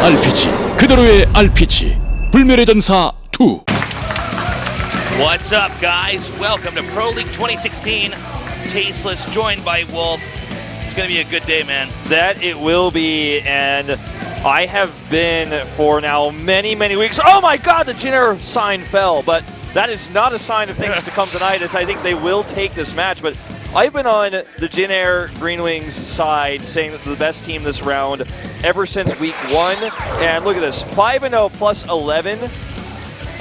RPG 그대로의 RPG 불멸의 전사 2. What's up, guys? Welcome to Pro League 2016. Tasteless, joined by Wolf. It's going to be a good day, man. That it will be, and I have been for now many weeks. Oh my god, the Jinner sign fell, but that is not a sign of things to come tonight, as I think they will take this match. But I've been on the Jinner Green Wings side, saying that the best team this round ever since week 1. And look at this, 5-0 plus 11.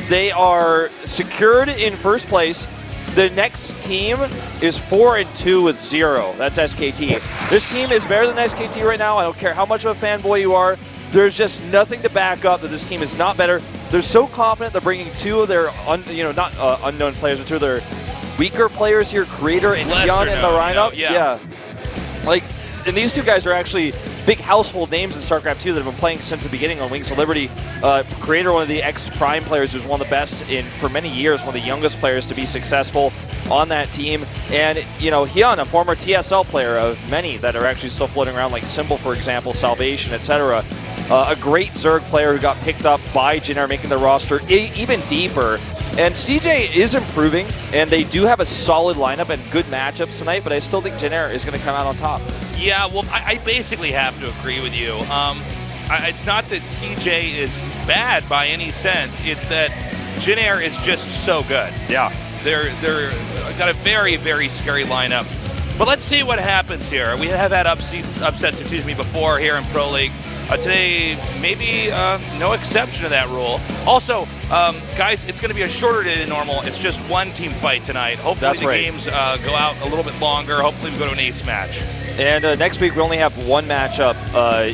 They are secured in first place. The next team is 4-2 with 0. That's SKT. This team is better than SKT right now. I don't care how much of a fanboy you are. There's just nothing to back up that this team is not better. They're so confident they're bringing two of their, not unknown players, but two of their weaker players here, Creator and herO in the lineup. Yeah. Like, and these two guys are actually big household names in Starcraft 2 that have been playing since the beginning on Wings of Liberty. Creator, one of the ex-Prime players who's one of the best for many years, one of the youngest players to be successful on that team. And, herO, a former TSL player of many that are actually still floating around, like Symbol, for example, Salvation, etc. A great Zerg player who got picked up by Jinner, making the roster even deeper. And CJ is improving, and they do have a solid lineup and good matchups tonight, but I still think Jinner is going to come out on top. Yeah, well, I basically have to agree with you. It's not that CJ is bad by any sense. It's that Jinner is just so good. Yeah. They're got a very scary lineup. But let's see what happens here. We have had upsets before here in Pro League. Today, maybe no exception to that rule. Also, guys, it's going to be a shorter day than normal. It's just one team fight tonight. Hopefully the games go out a little bit longer. Hopefully we go to an ace match. And next week we only have one matchup.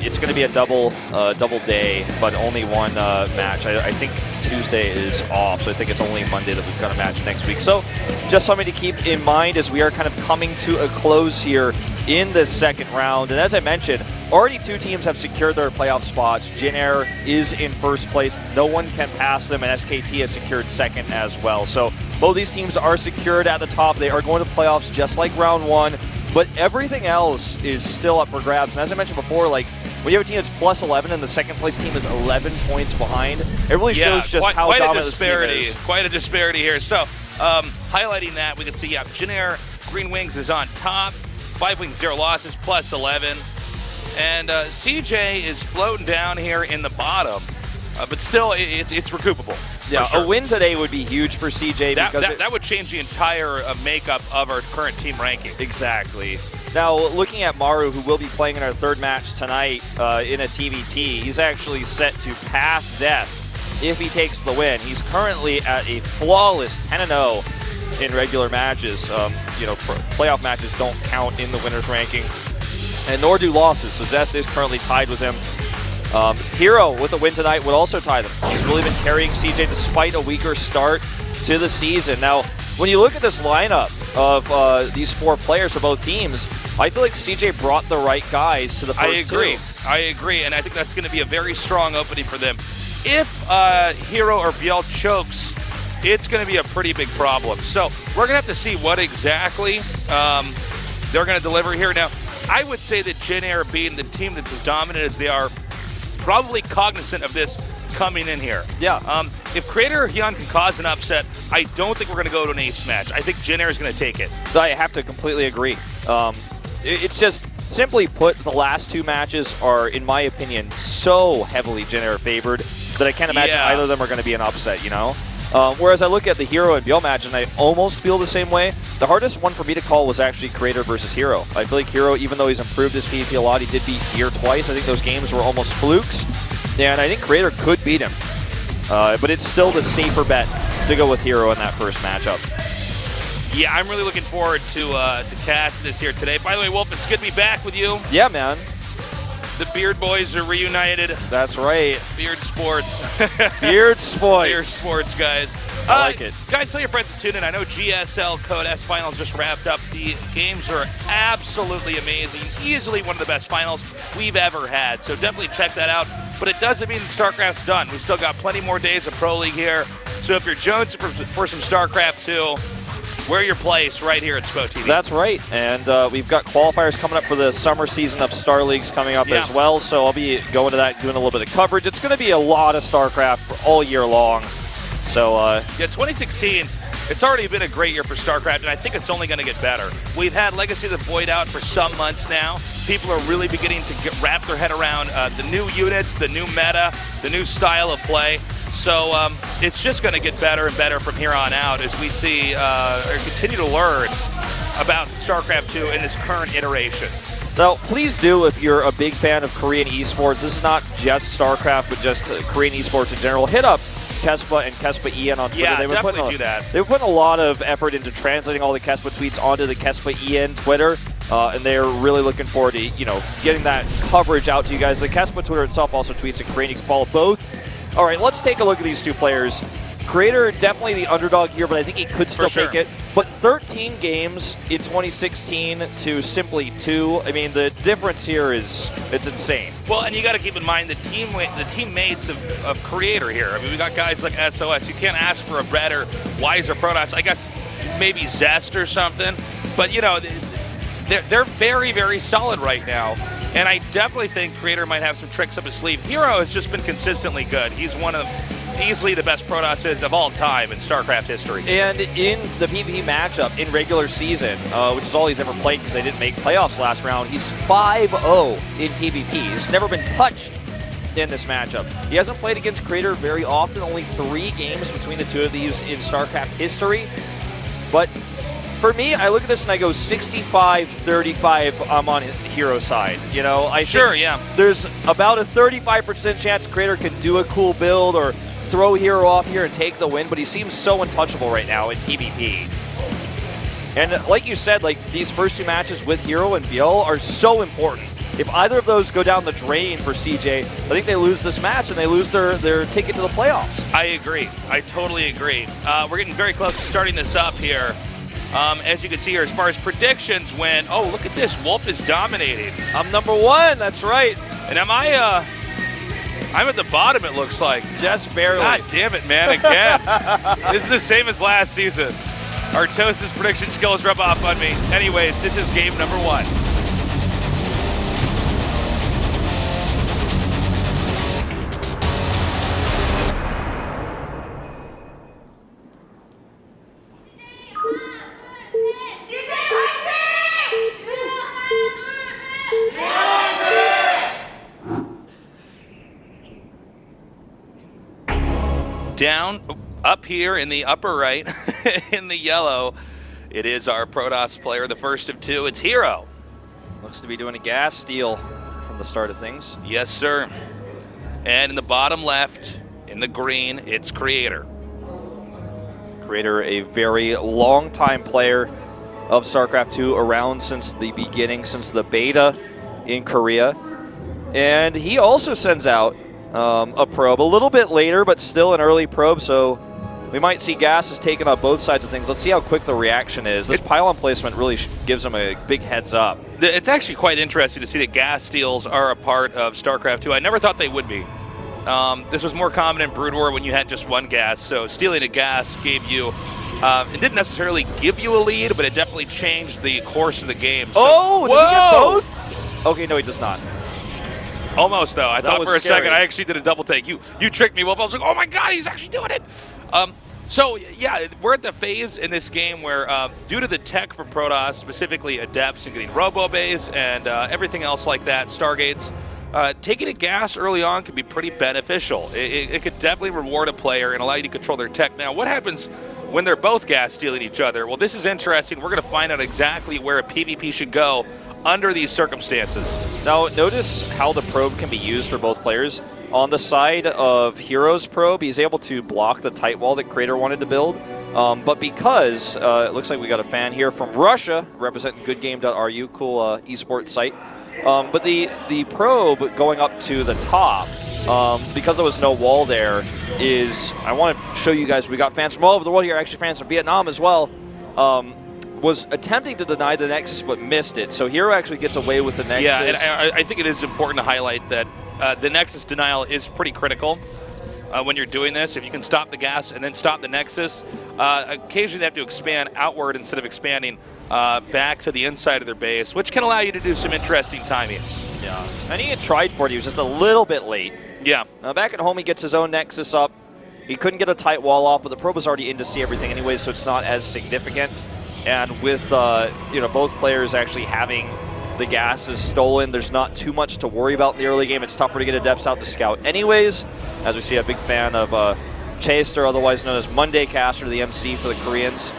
It's going to be a double day, but only one match. I think Tuesday is off, so I think it's only Monday that we've got a match next week. So just something to keep in mind as we are kind of coming to a close here in this second round. And as I mentioned, already two teams have secured their playoff spots. Jinner is in first place. No one can pass them, and SKT has secured second as well. So both these teams are secured at the top. They are going to playoffs just like round 1. But everything else is still up for grabs. And as I mentioned before, like, when you have a team that's plus 11 and the second place team is 11 points behind, it really shows just how dominant this team is. Quite a disparity here. So, highlighting that, we can see, Jinner Green Wings is on top. 5 wins, 0 losses, plus 11. And CJ is floating down here in the bottom. But still, it's recoupable. Yeah, sure. A win today would be huge for CJ. That would change the entire makeup of our current team ranking. Exactly. Now, looking at Maru, who will be playing in our third match tonight in a TVT, he's actually set to pass Dest if he takes the win. He's currently at a flawless 10-0 in regular matches. Playoff matches don't count in the winner's ranking, and nor do losses. So Zest is currently tied with him. herO with a win tonight would also tie them. He's really been carrying CJ despite a weaker start to the season. Now, when you look at this lineup of these 4 players for both teams, I feel like CJ brought the right guys to the first two. I agree, and I think that's going to be a very strong opening for them. If herO or BL chokes, it's going to be a pretty big problem. So we're going to have to see what exactly they're going to deliver here. Now, I would say that Jinner, being the team that's as dominant as they are, probably cognizant of this coming in here. Yeah. If Creator or herO can cause an upset, I don't think we're going to go to an ace match. I think Jinner is going to take it. I have to completely agree. It's just, simply put, the last 2 matches are, in my opinion, so heavily Jinner favored that I can't imagine either of them are going to be an upset, Whereas I look at the herO and BL match, and I almost feel the same way. The hardest one for me to call was actually Creator versus herO. I feel like herO, even though he's improved his PvP a lot, he did beat Gear twice. I think those games were almost flukes, and I think Creator could beat him. But it's still the safer bet to go with herO in that first matchup. Yeah, I'm really looking forward to cast this here today. By the way, Wolf, it's good to be back with you. Yeah, man. The Beard Boys are reunited. That's right. Beard Sports. Beard Sports. Beard Sports, guys. I like it. Guys, tell your friends to tune in. I know GSL Code S Finals just wrapped up. The games are absolutely amazing. Easily one of the best finals we've ever had. So definitely check that out. But it doesn't mean StarCraft's done. We still got plenty more days of Pro League here. So if you're jonesing for some StarCraft 2, where your place right here at SPL2016. That's right, and we've got qualifiers coming up for the summer season of Star Leagues coming up as well, so I'll be going to that, doing a little bit of coverage. It's going to be a lot of StarCraft all year long. So yeah, 2016, it's already been a great year for StarCraft, and I think it's only going to get better. We've had Legacy of the Void out for some months now. People are really beginning to wrap their head around the new units, the new meta, the new style of play. So it's just going to get better and better from here on out as we see or continue to learn about StarCraft 2 in this current iteration. Now, please do, if you're a big fan of Korean esports, this is not just StarCraft, but just Korean esports in general, hit up Kespa and Kespa EN on Twitter. Yeah, definitely do that. They've put a lot of effort into translating all the Kespa tweets onto the Kespa EN Twitter, and they're really looking forward to, getting that coverage out to you guys. The Kespa Twitter itself also tweets in Korean. You can follow both. All right, let's take a look at these two players. Creator, definitely the underdog here, but I think he could still take it. But 13 games in 2016 to simply 2. I mean, the difference here it's insane. Well, and you got to keep in mind the teammates of Creator here. I mean, we got guys like SOS. You can't ask for a better, wiser Protoss. I guess maybe Zest or something. But, they're very, very solid right now. And I definitely think Creator might have some tricks up his sleeve. herO has just been consistently good. He's one of easily the best Protosses of all time in StarCraft history. And in the PvP matchup in regular season, which is all he's ever played because they didn't make playoffs last round, he's 5-0 in PvP. He's never been touched in this matchup. He hasn't played against Creator very often, only 3 games between the two of these in StarCraft history. But for me, I look at this and I go 65-35. I'm on herO's side. I think there's about a 35% chance Creator can do a cool build or throw herO off here and take the win, but he seems so untouchable right now in PvP. And like you said, these first 2 matches with herO and BL are so important. If either of those go down the drain for CJ, I think they lose this match and they lose their ticket to the playoffs. I agree. I totally agree. We're getting very close to starting this up here. As you can see here, as far as predictions went, oh, look at this. Wolf is dominating. I'm number 1. That's right. And I'm at the bottom, it looks like. Just barely. God damn it, man, again. This is the same as last season. Artosis' prediction skills rub off on me. Anyways, this is game number 1. Down, up here in the upper right, in the yellow, it is our Protoss player, the first of 2. It's herO. Looks to be doing a gas steal from the start of things. Yes, sir. And in the bottom left, in the green, it's Creator. Creator, a very long-time player of StarCraft 2, around since the beginning, since the beta in Korea. And he also sends out a probe a little bit later, but still an early probe, so we might see gases taken on both sides of things. Let's see how quick the reaction is. This pylon placement really gives him a big heads up. It's actually quite interesting to see that gas steals are a part of StarCraft 2. I never thought they would be. This was more common in Brood War when you had just one gas, so stealing a gas gave you, it didn't necessarily give you a lead, but it definitely changed the course of the game. So, oh, does he get both? Okay, no, he does not. Almost, though. I thought for a second I actually did a double take. You tricked me, Wolf. I was like, oh my god, he's actually doing it. So, yeah, we're at the phase in this game where, due to the tech from Protoss, specifically Adepts and getting Robo-Bays and everything else like that, Stargates, taking a gas early on can be pretty beneficial. It could definitely reward a player and allow you to control their tech. Now, what happens when they're both gas stealing each other? Well, this is interesting. We're going to find out exactly where a PvP should go under these circumstances. Now, notice how the probe can be used for both players. On the side of herO's probe, he's able to block the tight wall that Creator wanted to build. But because, it looks like we got a fan here from Russia, representing goodgame.ru, cool esports site. But the probe going up to the top, because there was no wall there, is, I want to show you guys, we got fans from all over the world here, actually fans from Vietnam as well, was attempting to deny the Nexus but missed it. So herO actually gets away with the Nexus. Yeah, and I think it is important to highlight that the Nexus denial is pretty critical. when you're doing this. If you can stop the gas and then stop the Nexus, occasionally they have to expand outward instead of expanding back to the inside of their base, which can allow you to do some interesting timings. Yeah, and he had tried for it. He was just a little bit late. Yeah. Back at home, he gets his own Nexus up. He couldn't get a tight wall off, but the probe was already in to see everything anyway, so it's not as significant. And with both players actually having the gases stolen, there's not too much to worry about in the early game. It's tougher to get adepts out to scout anyways. As we see, a big fan of Chaster, otherwise known as Monday Caster, the MC for the Koreans.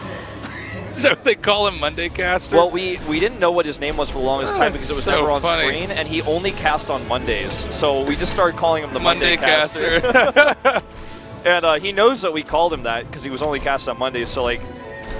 So they call him Monday Caster? Well, we didn't know what his name was for the longest time because it was so never on funny. screen, and he only cast on Mondays. So we just started calling him the Monday Caster. And he knows that we called him that because he was only cast on Mondays. So like,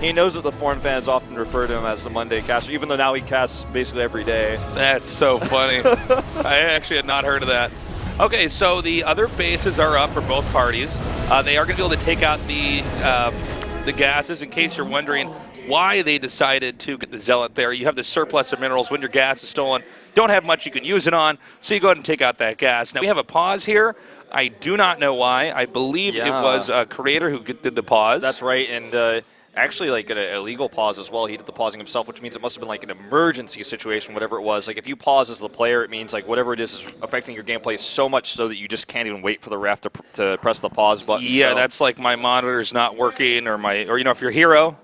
he knows that the foreign fans often refer to him as the Monday Caster, even though now he casts basically every day. That's so funny. I actually had not heard of that. Okay, so the other bases are up for both parties. They are going to be able to take out the gases. In case you're wondering why they decided to get the Zealot there, you have the surplus of minerals when your gas is stolen. Don't have much you can use it on, so you go ahead and take out that gas. Now, we have a pause here. I do not know why. I believe it was Creator who did the pause. That's right, and actually like a illegal pause as well. He did the pausing himself, which means it must have been like an emergency situation, whatever it was. Like if you pause as the player, it means like whatever it is affecting your gameplay so much so that you just can't even wait for the ref to press the pause button. Yeah, so. That's like my monitor's not working, or if you're herO.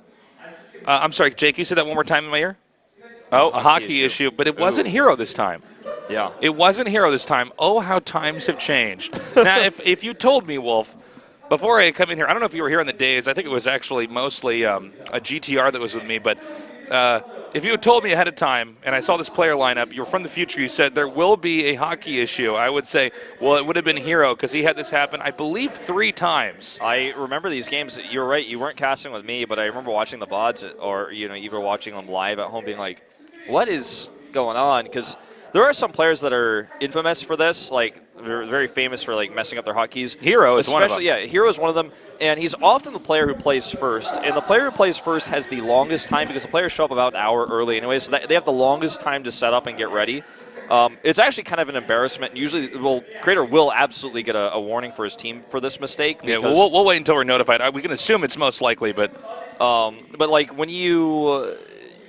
I'm sorry, Jake, you said that one more time in my ear? Oh, a hockey issue, but it wasn't herO this time. Yeah. It wasn't herO this time. Oh, how times have changed. Now, if you told me, Wolf, before I come in here, I don't know if you were here in the days. I think it was actually mostly a GTR that was with me. But if you had told me ahead of time and I saw this player lineup, you were from the future, you said there will be a hockey issue, I would say, well, it would have been herO because he had this happen, I believe, 3 times. I remember these games. You're right. You weren't casting with me, but I remember watching the VODs or, even watching them live at home being like, what is going on? Because there are some players that are infamous for this, like they're very famous for like messing up their hotkeys. herO is one of them. Yeah, herO is one of them, and he's often the player who plays first. And the player who plays first has the longest time because the players show up about an hour early anyway, so they have the longest time to set up and get ready. It's actually kind of an embarrassment. Usually, Creator will absolutely get a warning for his team for this mistake. Yeah, we'll wait until we're notified. We can assume it's most likely, but like when you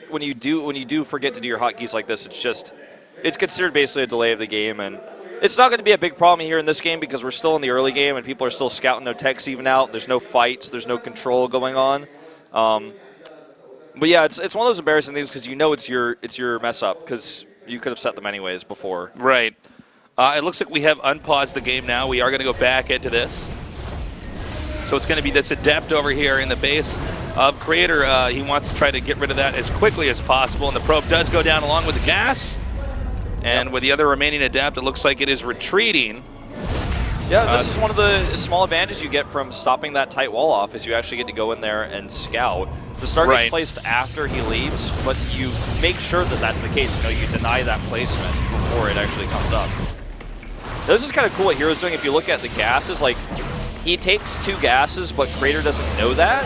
do forget to do your hotkeys like this, it's considered basically a delay of the game, and it's not going to be a big problem here in this game because we're still in the early game and people are still scouting, no techs even out. There's no fights, there's no control going on. But yeah, it's one of those embarrassing things because it's your mess up because you could have set them anyways before. Right. It looks like we have unpaused the game now. We are going to go back into this. So it's going to be this Adept over here in the base of Creator. He wants to try to get rid of that as quickly as possible, and the probe does go down along with the gas. And with the other remaining Adept, it looks like it is retreating. Yeah, this is one of the small advantages you get from stopping that tight wall off is you actually get to go in there and scout. The star gets placed after he leaves, but you make sure that that's the case. You deny that placement before it actually comes up. This is kind of cool what herO's doing. If you look at the gases, like he takes 2 gases, but Creator doesn't know that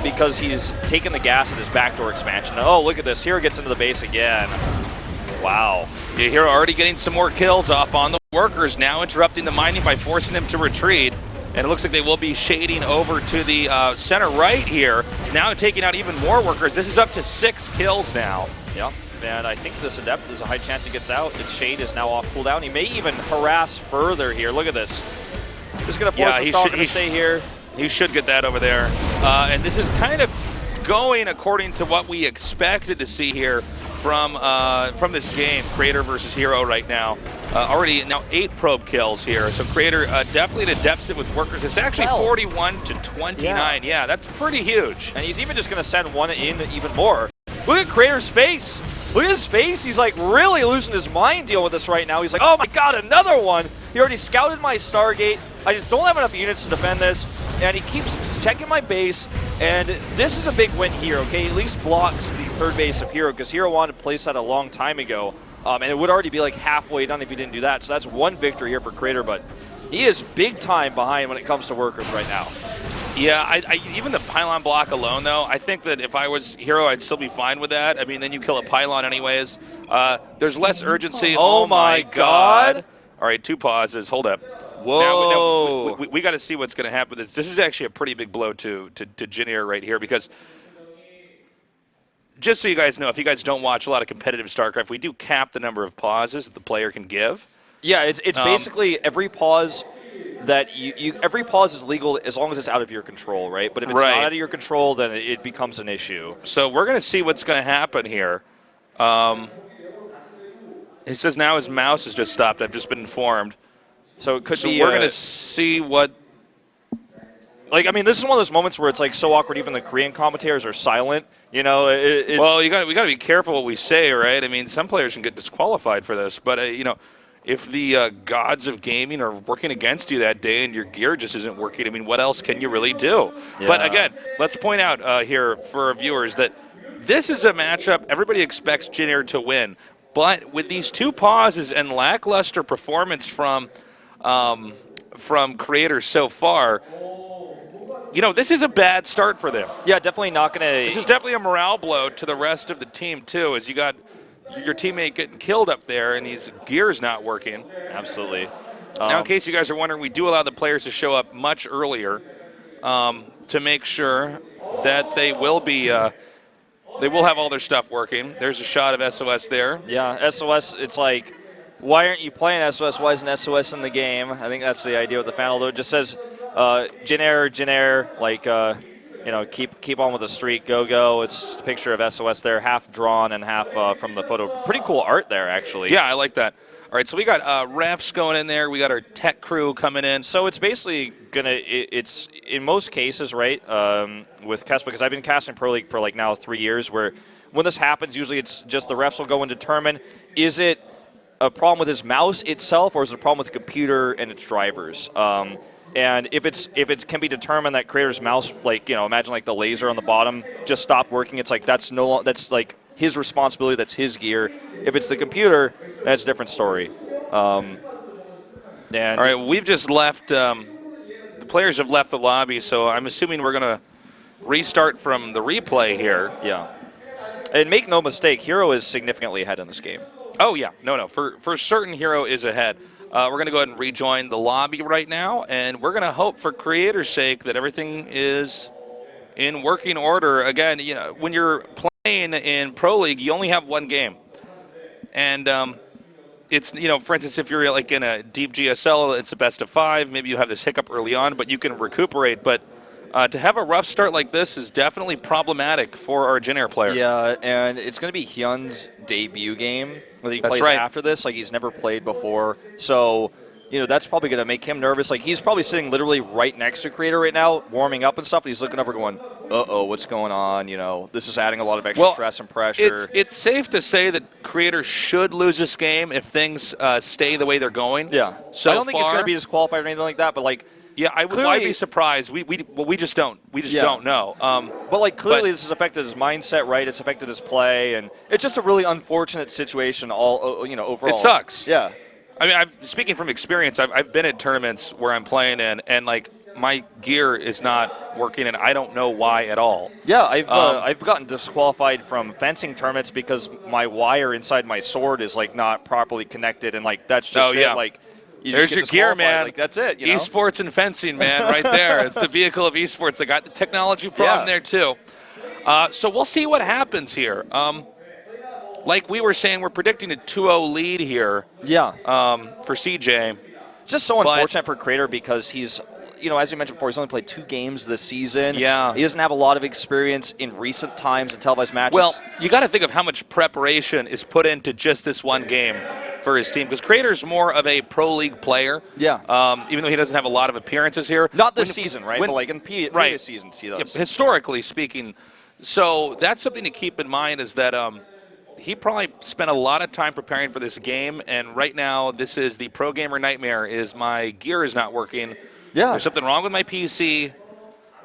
because he's taken the gas in his backdoor expansion. Oh, look at this. herO gets into the base again. Wow. Yeah, herO already getting some more kills off on the workers, now interrupting the mining by forcing them to retreat. And it looks like they will be shading over to the center right here, now taking out even more workers. This is up to 6 kills now. Yep, and I think this Adept, there's a high chance he gets out. Its shade is now off cooldown. He may even harass further here. Look at this. Just going to force the Stalker to stay here. He should get that over there. And this is kind of going according to what we expected to see here from this game, Creator versus herO right now. Already now 8 probe kills here. So Creator definitely at a deficit with workers. It's actually 41 to 29. Yeah, that's pretty huge. And he's even just going to send one in even more. Look at Creator's face. Look at his face. He's like really losing his mind dealing with this right now. He's like, oh my god, another one. He already scouted my Stargate. I just don't have enough units to defend this. And he keeps checking my base. And this is a big win here, okay? At least blocks the third base of herO because herO wanted to place that a long time ago. And it would already be like halfway done if he didn't do that. So that's one victory here for Creator, but he is big time behind when it comes to workers right now. Yeah, even the pylon block alone, though, I think that if I was herO, I'd still be fine with that. I mean, then you kill a pylon anyways. There's less urgency. Oh my god. All right, 2 pauses. Hold up. Whoa. Now, we got to see what's going to happen. This is actually a pretty big blow to Jinier right here, because just so you guys know, if you guys don't watch a lot of competitive StarCraft, we do cap the number of pauses that the player can give. Yeah, it's basically every pause that every pause is legal as long as it's out of your control, right? But if it's not out of your control, then it becomes an issue. So we're going to see what's going to happen here. He says now his mouse has just stopped. I've just been informed. So it could be. We're going to see what. Like, I mean, this is one of those moments where it's like so awkward. Even the Korean commentators are silent. You know, well, we got to be careful what we say, right? I mean, some players can get disqualified for this, but you know, if the gods of gaming are working against you that day and your gear just isn't working, I mean, what else can you really do? Yeah. But again, let's point out here for our viewers that this is a matchup everybody expects Jinier to win, but with these 2 pauses and lackluster performance from creators so far, you know, this is a bad start for them. Yeah, definitely not going to. This is definitely a morale blow to the rest of the team, too, as you got your teammate getting killed up there and his gear's not working. Absolutely. Now, in case you guys are wondering, we do allow the players to show up much earlier to make sure that they will be they will have all their stuff working. There's a shot of SOS there. Yeah, SOS, it's like, why aren't you playing SOS? Why isn't SOS in the game? I think that's the idea with the fan, although it just says Jinier, like, you know, keep on with the streak, go. It's a picture of SOS there, half drawn and half from the photo. Pretty cool art there, actually. Yeah, I like that. All right, so we got refs going in there. We got our tech crew coming in. So it's basically it's in most cases, right, with cast, because I've been casting Pro League for like now 3 years, where when this happens, usually it's just the refs will go and determine, is it a problem with his mouse itself, or is it a problem with the computer and its drivers? And if it can be determined that creator's mouse, like, you know, imagine like the laser on the bottom just stopped working, it's like that's like his responsibility, that's his gear. If it's the computer, that's a different story. And all right, we've just left. The players have left the lobby, so I'm assuming we're going to restart from the replay here. Yeah. And make no mistake, herO is significantly ahead in this game. Oh, yeah. No. For certain, herO is ahead. We're going to go ahead and rejoin the lobby right now, and we're going to hope for creator's sake that everything is in working order. Again, you know, when you're playing in Pro League, you only have 1 game. And it's, you know, for instance, if you're like in a deep GSL, it's a best of 5. Maybe you have this hiccup early on, but you can recuperate. But to have a rough start like this is definitely problematic for our Jinier player. Yeah, and it's going to be Hyun's debut game. Whether he plays after this, like he's never played before. So, you know, that's probably going to make him nervous. Like, he's probably sitting literally right next to Creator right now, warming up and stuff. And he's looking over going, uh-oh, what's going on? You know, this is adding a lot of extra stress and pressure. It's safe to say that Creator should lose this game if things stay the way they're going. Yeah. So I don't think he's going to be disqualified or anything like that, but, like, yeah, I'd be surprised. We just don't. We just don't know. But like clearly, this has affected his mindset, right? It's affected his play, and it's just a really unfortunate situation. Overall, it sucks. Yeah. I mean, speaking from experience, I've been at tournaments where I'm playing in, and like my gear is not working, and I don't know why at all. Yeah, I've gotten disqualified from fencing tournaments because my wire inside my sword is like not properly connected, and like that's just like. There's your gear, man. Like, that's it. You know? Esports and fencing, man, right there. It's the vehicle of esports. They got the technology problem there, too. So we'll see what happens here. Like we were saying, we're predicting a 2-0 lead here. Yeah. For CJ. Just so unfortunate for Creator because he's, you know, as you mentioned before, he's only played 2 games this season. Yeah. He doesn't have a lot of experience in recent times in televised matches. Well, you got to think of how much preparation is put into just this one game for his team, because Creator's more of a Pro League player. Yeah. Even though he doesn't have a lot of appearances here. Not this season, right? But like in previous seasons, he does. Yeah, historically speaking. So that's something to keep in mind, is that he probably spent a lot of time preparing for this game, and right now this is the pro gamer nightmare, is my gear is not working. Yeah. There's something wrong with my PC.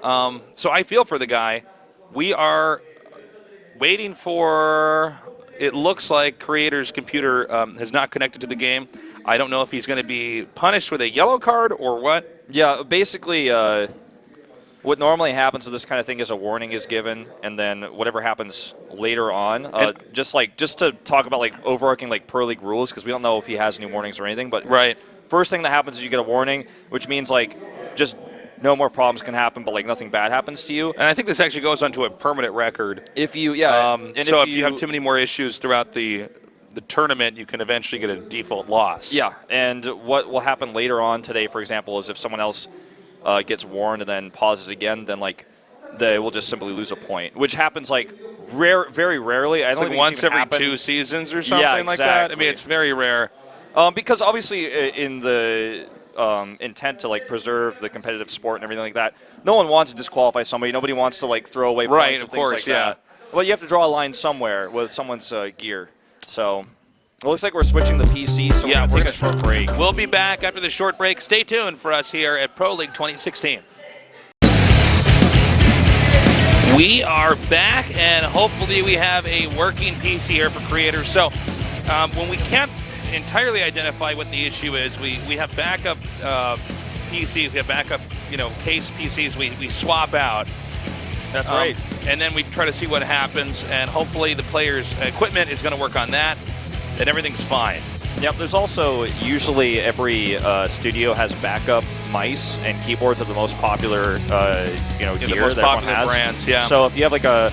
So I feel for the guy. We are waiting for... It looks like Creator's computer has not connected to the game. I don't know if he's going to be punished with a yellow card or what. Yeah, basically, what normally happens with this kind of thing is a warning is given, and then whatever happens later on, just to talk about like overarching like Pro League rules, because we don't know if he has any warnings or anything. But first thing that happens is you get a warning, which means like just no more problems can happen, but like nothing bad happens to you. And I think this actually goes onto a permanent record. If you, and so if you have too many more issues throughout the tournament, you can eventually get a default loss. Yeah, and what will happen later on today, for example, is if someone else gets warned and then pauses again, then like they will just simply lose a point, which happens like very rarely. I don't think once every happen. 2 seasons or something like that. I mean, it's very rare. Because obviously in the intent to like preserve the competitive sport and everything like that, no one wants to disqualify somebody. Nobody wants to like throw away points and things like that. Well, you have to draw a line somewhere with someone's gear. So it looks like we're switching the PC, so we're going to take a short break. We'll be back after the short break. Stay tuned for us here at Pro League 2016. We are back, and hopefully we have a working PC here for creators. So when we can't entirely identify what the issue is, we have backup PCs, we have backup case PCs we swap out. That's right. And then we try to see what happens, and hopefully the player's equipment is going to work on that, and everything's fine. Yep, there's also usually every studio has backup mice and keyboards of the most popular gear the most that popular everyone has. Brands, yeah. So if you have like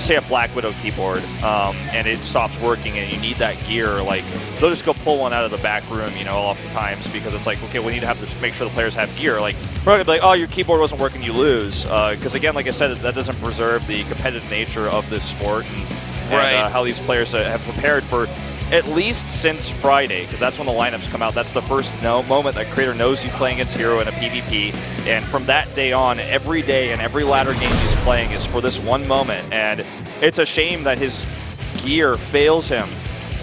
say a Black Widow keyboard and it stops working and you need that gear, like they'll just go pull one out of the back room, oftentimes, because it's like, okay, we need to have to make sure the players have gear. Like we're not gonna be like, oh, your keyboard wasn't working, you lose, because again, like I said, that doesn't preserve the competitive nature of this sport and how these players have prepared for at least since Friday, because that's when the lineups come out. That's the first moment that Creator knows he's playing against herO in a PvP, and from that day on, every day and every ladder game he's playing is for this one moment, and it's a shame that his gear fails him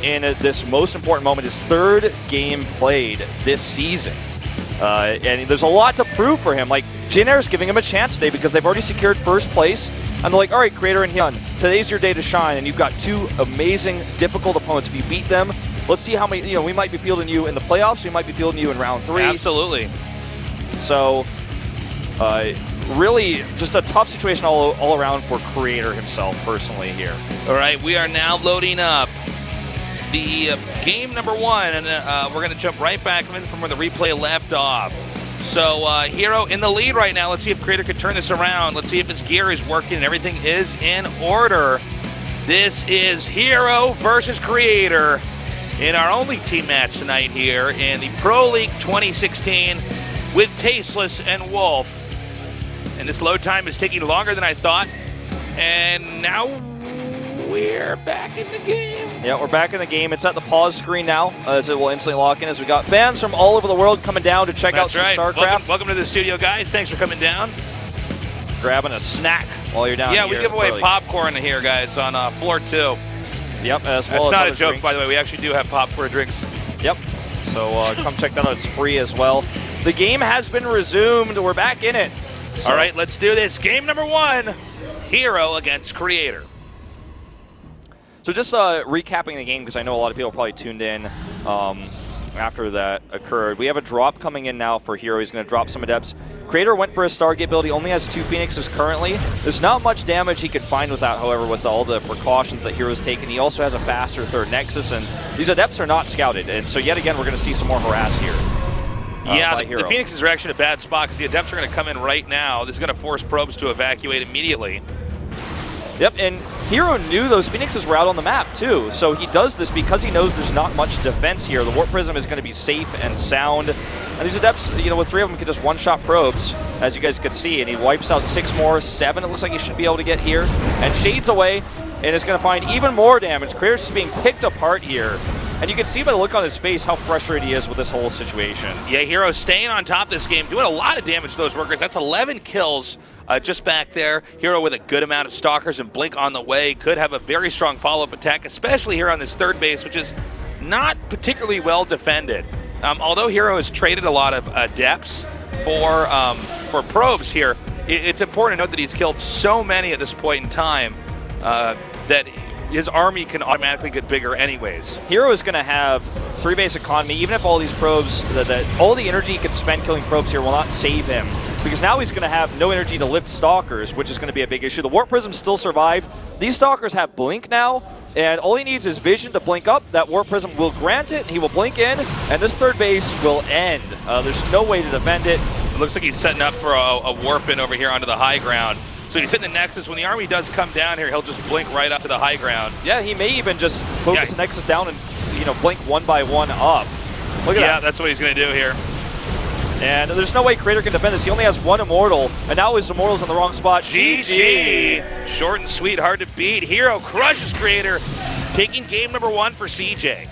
in this most important moment, his third game played this season. And there's a lot to prove for him. Like, Jin Air's giving him a chance today because they've already secured first place. And they're like, all right, Creator and Hyun, today's your day to shine, and you've got 2 amazing, difficult opponents. If you beat them, let's see how many, we might be fielding you in the playoffs, we might be fielding you in round 3. Absolutely. So, really, just a tough situation all around for Creator himself, personally, here. All right, we are now loading up the game number 1, and we're going to jump right back in from where the replay left off. So herO in the lead right now. Let's see if Creator can turn this around. Let's see if his gear is working and everything is in order. This is herO versus Creator in our only team match tonight here in the Pro League 2016 with Tasteless and Wolf. And this load time is taking longer than I thought. And now we're back in the game. Yeah, we're back in the game. It's at the pause screen now, as it will instantly lock in, as we got fans from all over the world coming down to check out some Starcraft. Welcome to the studio, guys. Thanks for coming down. Grabbing a snack while you're down here. Yeah, we give away popcorn here, guys, on floor 2. Yep, as well as not a joke, drinks. By the way. We actually do have popcorn drinks. Yep. So come check that out. It's free as well. The game has been resumed. We're back in it. So. All right, let's do this. Game number 1, herO against Creator. So just recapping the game, because I know a lot of people probably tuned in after that occurred. We have a drop coming in now for herO. He's going to drop some Adepts. Creator went for a Stargate build. He only has 2 Phoenixes currently. There's not much damage he could find with that, however, with all the precautions that herO's taken. He also has a faster 3rd Nexus, and these Adepts are not scouted. And so yet again, we're going to see some more harass here. Yeah, the Phoenixes are actually in a bad spot because the Adepts are going to come in right now. This is going to force probes to evacuate immediately. Yep, and herO knew those Phoenixes were out on the map, too. So he does this because he knows there's not much defense here. The Warp Prism is going to be safe and sound. And these Adepts, with 3 of them, can just one-shot probes, as you guys could see. And he wipes out 6 more, 7 it looks like he should be able to get here. And shades away, and is going to find even more damage. Creator's just being picked apart here. And you can see by the look on his face how frustrated he is with this whole situation. Yeah, herO staying on top of this game, doing a lot of damage to those workers. That's 11 kills just back there. herO with a good amount of Stalkers and Blink on the way. Could have a very strong follow-up attack, especially here on this 3rd base, which is not particularly well defended. Although herO has traded a lot of Adepts for probes here, it's important to note that he's killed so many at this point in time that his army can automatically get bigger anyways. herO is going to have 3 base economy, even if all these probes, all the energy he can spend killing probes here will not save him. Because now he's going to have no energy to lift Stalkers, which is going to be a big issue. The Warp Prism still survived. These Stalkers have Blink now, and all he needs is Vision to blink up. That Warp Prism will grant it, he will blink in, and this third base will end. There's no way to defend it. It looks like he's setting up for a warp in over here onto the high ground. So he's hitting the Nexus. When the army does come down here, he'll just blink right up to the high ground. Yeah, he may even just focus the Nexus down and blink one by one up. Look at that. Yeah, that's what he's going to do here. And there's no way Crater can defend this. He only has 1 Immortal, and now his Immortal's in the wrong spot. GG. Short and sweet, hard to beat. herO crushes Crater, taking game number 1 for CJ.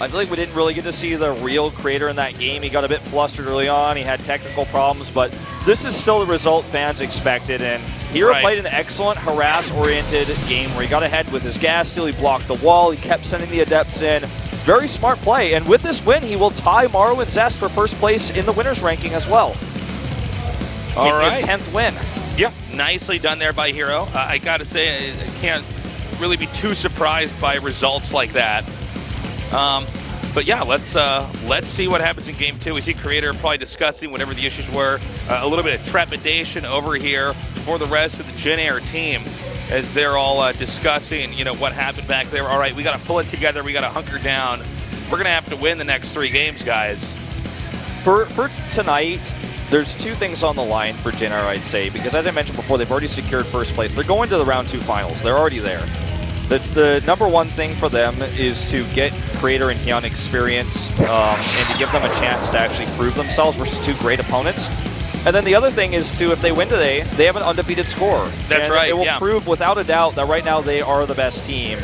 I feel like we didn't really get to see the real Crater in that game. He got a bit flustered early on. He had technical problems, but this is still the result fans expected. And herO played an excellent harass-oriented game where he got ahead with his gas steal. He blocked the wall. He kept sending the Adepts in. Very smart play. And with this win, he will tie Maru and Zest for first place in the winners ranking as well. All right. His 10th win. Yep. Nicely done there by herO. I got to say, I can't really be too surprised by results like that. But yeah, let's see what happens in game 2. We see Crater probably discussing whatever the issues were. A little bit of trepidation over here for the rest of the Gen Air team as they're all discussing, what happened back there. All right, we got to pull it together. We got to hunker down. We're going to have to win the next 3 games, guys. For tonight, there's 2 things on the line for Gen Air, I'd say, because as I mentioned before, they've already secured first place. They're going to the round 2 finals. They're already there. The number 1 thing for them is to get Crater and Hyun experience and to give them a chance to actually prove themselves versus 2 great opponents. And then the other thing is if they win today, they have an undefeated score. That's right. It will prove without a doubt that right now they are the best team.